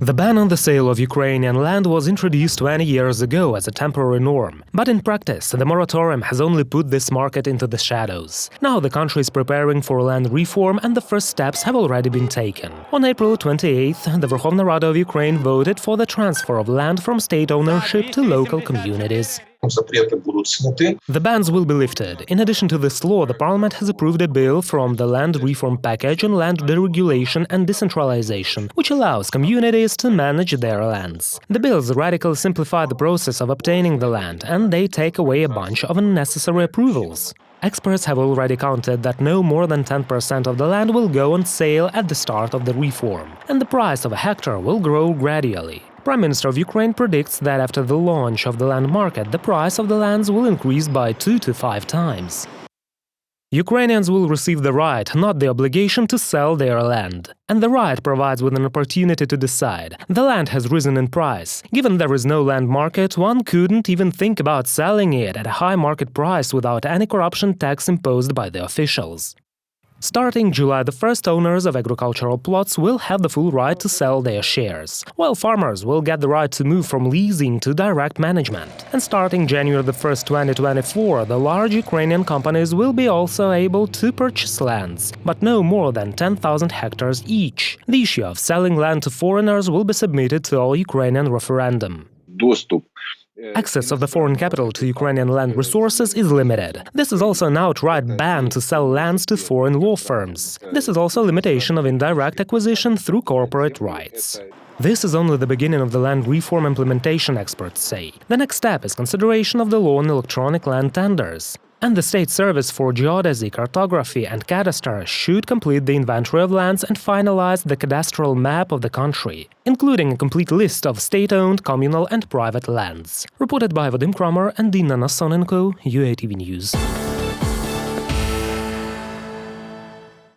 The ban on the sale of Ukrainian land was introduced 20 years ago as a temporary norm, but in practice, the moratorium has only put this market into the shadows. Now the country is preparing for land reform and the first steps have already been taken. On April 28th, the Verkhovna Rada of Ukraine voted for the transfer of land from state ownership to local communities. The bans will be lifted. In addition to this law, the parliament has approved a bill from the land reform package on land deregulation and decentralization, which allows communities to manage their lands. The bills radically simplify the process of obtaining the land, and they take away a bunch of unnecessary approvals. Experts have already counted that no more than 10% of the land will go on sale at the start of the reform, and the price of a hectare will grow gradually. Prime Minister of Ukraine predicts that after the launch of the land market, the price of the lands will increase by 2 to 5 times. Ukrainians will receive the right, not the obligation, to sell their land. And the right provides with an opportunity to decide. The land has risen in price. Given there is no land market, one couldn't even think about selling it at a high market price without any corruption tax imposed by the officials. Starting July the 1st, owners of agricultural plots will have the full right to sell their shares, while farmers will get the right to move from leasing to direct management. And starting January the 1st, 2024, the large Ukrainian companies will be also able to purchase lands, but no more than 10,000 hectares each. The issue of selling land to foreigners will be submitted to all Ukrainian referendum. Access of the foreign capital to Ukrainian land resources is limited. This is also an outright ban to sell lands to foreign law firms. This is also a limitation of indirect acquisition through corporate rights. This is only the beginning of the land reform implementation, experts say. The next step is consideration of the law on electronic land tenders. And the State Service for Geodesy, Cartography and Cadastre should complete the inventory of lands and finalize the cadastral map of the country, including a complete list of state-owned, communal and private lands. Reported by Vadim Kramer and Dina Nasonenko, UATV News.